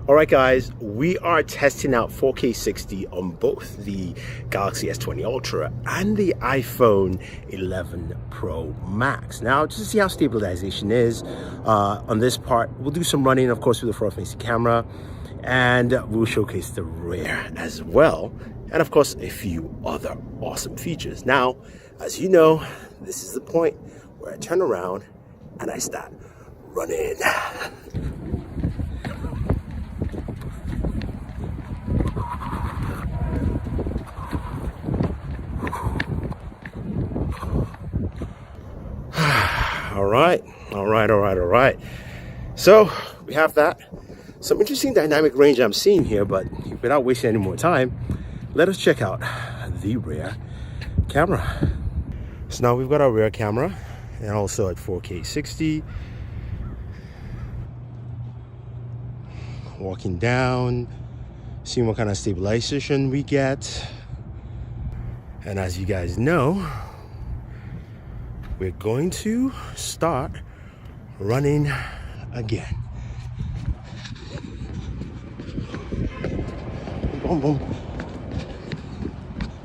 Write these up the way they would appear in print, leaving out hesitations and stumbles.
Alright guys, we are testing out 4K 60 on both the Galaxy S20 Ultra and the iPhone 11 Pro Max. Now, just to see how stabilization is, on this part, we'll do some running, of course, with the front-facing camera, and we'll showcase the rear as well, and of course, a few other awesome features. Now, as you know, this is the point where I turn around and I start running. All right. So we have that. Some interesting dynamic range I'm seeing here, but without wasting any more time, let us check out the rear camera. So now we've got our rear camera and also at 4K 60. Walking down, seeing what kind of stabilization we get. And as you guys know, we're going to start running again. Boom, boom.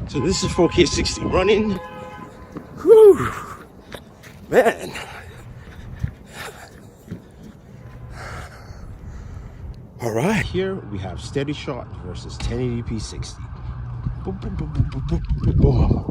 So this is 4K 60 running. Whew, man. All right, here we have steady shot versus 1080p 60. Boom, boom, boom, boom, boom, boom, boom.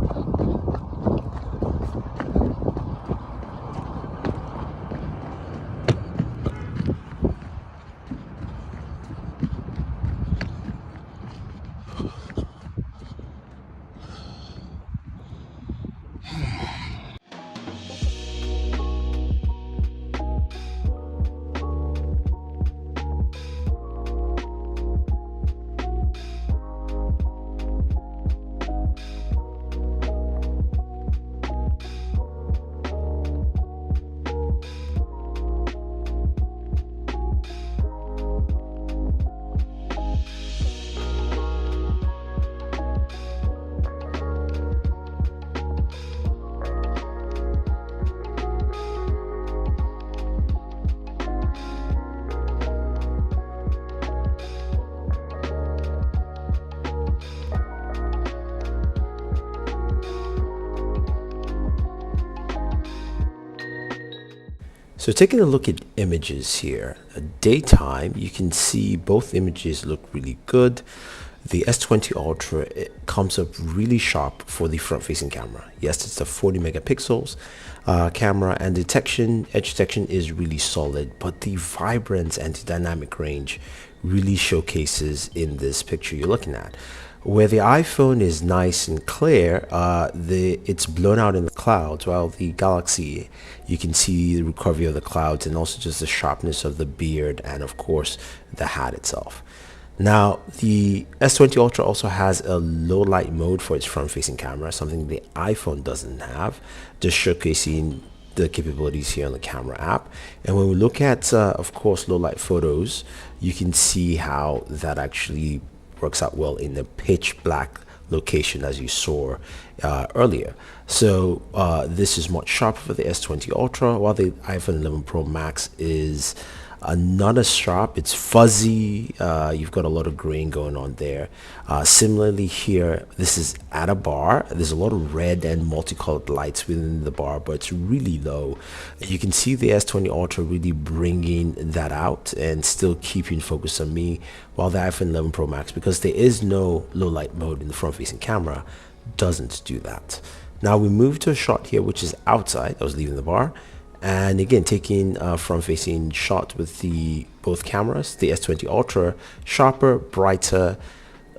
So taking a look at images here, daytime, you can see both images look really good. The S20 Ultra, it comes up really sharp for the front-facing camera. Yes, it's a 40 megapixels camera, and edge detection is really solid, but the vibrance and dynamic range really showcases in this picture you're looking at. Where the iPhone is nice and clear, it's blown out in the clouds, while the Galaxy, you can see the recovery of the clouds and also just the sharpness of the beard and of course the hat itself. Now, the S20 Ultra also has a low light mode for its front-facing camera, something the iPhone doesn't have, just showcasing the capabilities here on the camera app. And when we look at, of course, low light photos, you can see how that actually works out well in the pitch black location as you saw earlier. So this is much sharper for the S20 Ultra, while the iPhone 11 Pro Max is not as sharp. It's fuzzy. You've got a lot of grain going on there. Similarly here, this is at a bar. There's a lot of red and multicolored lights within the bar, but it's really low. You can see the S20 Ultra really bringing that out and still keeping focus on me, while the iPhone 11 Pro Max, because there is no low light mode in the front-facing camera, doesn't do that. Now we move to a shot here, which is outside. I was leaving the bar. And again, taking a front-facing shot with both cameras, the S20 Ultra, sharper, brighter,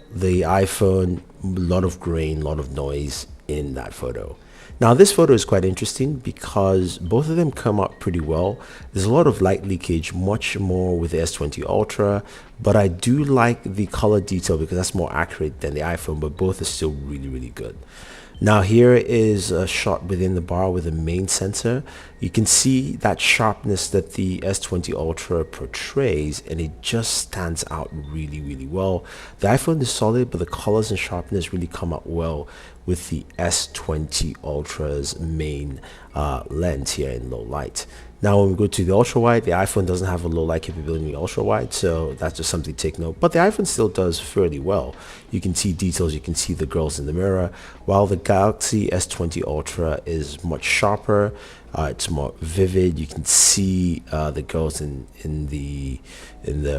the iPhone, a lot of grain, a lot of noise in that photo. Now, this photo is quite interesting because both of them come out pretty well. There's a lot of light leakage, much more with the S20 Ultra, but I do like the color detail because that's more accurate than the iPhone, but both are still really, really good. Now here is a shot within the bar with the main sensor. You can see that sharpness that the S20 Ultra portrays, and it just stands out really, really well. The iPhone is solid, but the colors and sharpness really come out well with the S20 Ultra's main lens here in low light. Now, when we go to the ultra wide, the iPhone doesn't have a low light capability in the ultra wide, so that's just something to take note. But the iPhone still does fairly well. You can see details, you can see the girls in the mirror, while the Galaxy S20 Ultra is much sharper. It's more vivid. You can see the girls in the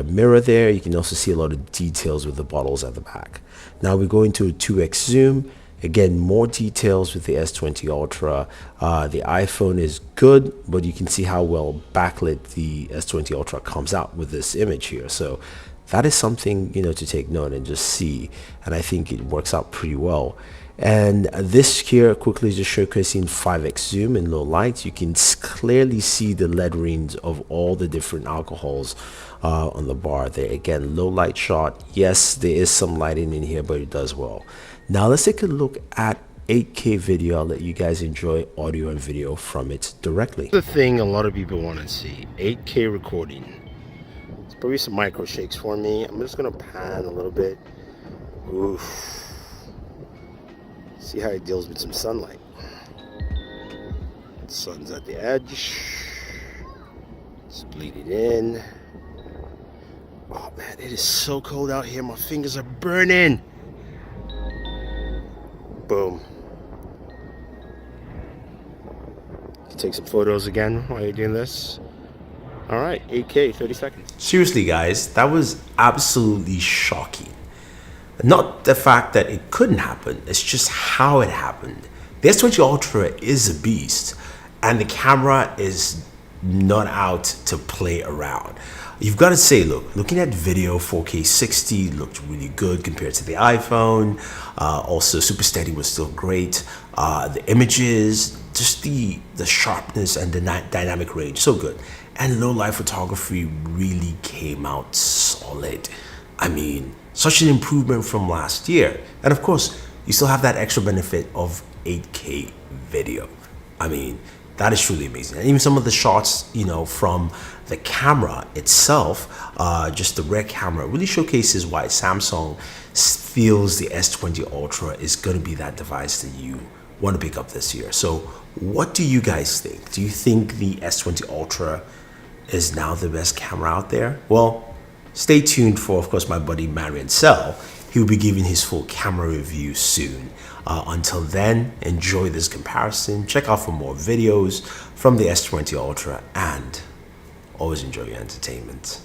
mirror there. You can also see a lot of details with the bottles at the back. Now we go into a 2x zoom. Again, more details with the S20 Ultra. The iPhone is good, but you can see how well backlit the S20 Ultra comes out with this image here. So that is something, to take note and just see. And I think it works out pretty well. And this here quickly is just showcasing 5x zoom in low light. You can clearly see the letterings of all the different alcohols on the bar there. Again, low light shot. Yes, there is some lighting in here, but it does well. Now let's take a look at 8K video. I'll let you guys enjoy audio and video from it directly. The thing a lot of people want to see, 8K recording. It's probably some micro shakes for me. I'm just gonna pan a little bit. Oof. See how it deals with some sunlight. The sun's at the edge. It's bleeding in. Oh man, it is so cold out here. My fingers are burning. Boom. Take some photos again while you're doing this. All right, 8K, 30 seconds. Seriously, guys, that was absolutely shocking. Not the fact that it couldn't happen, it's just how it happened. The S20 Ultra is a beast, and the camera is not out to play around. You've got to say, looking at video, 4K 60 looked really good compared to the iPhone. Also, Super Steady was still great. The images, just the sharpness and the dynamic range, so good. And low light photography really came out solid. I mean, such an improvement from last year. And of course, you still have that extra benefit of 8K video. I mean, that is truly amazing. And even some of the shots, from the camera itself, just the rear camera, really showcases why Samsung feels the S20 Ultra is going to be that device that you want to pick up this year. So what do you guys think? Do you think the S20 Ultra is now the best camera out there? Well, stay tuned for, of course, my buddy Marian Sell. He'll be giving his full camera review soon. Until then, enjoy this comparison. Check out for more videos from the S20 Ultra and always enjoy your entertainment.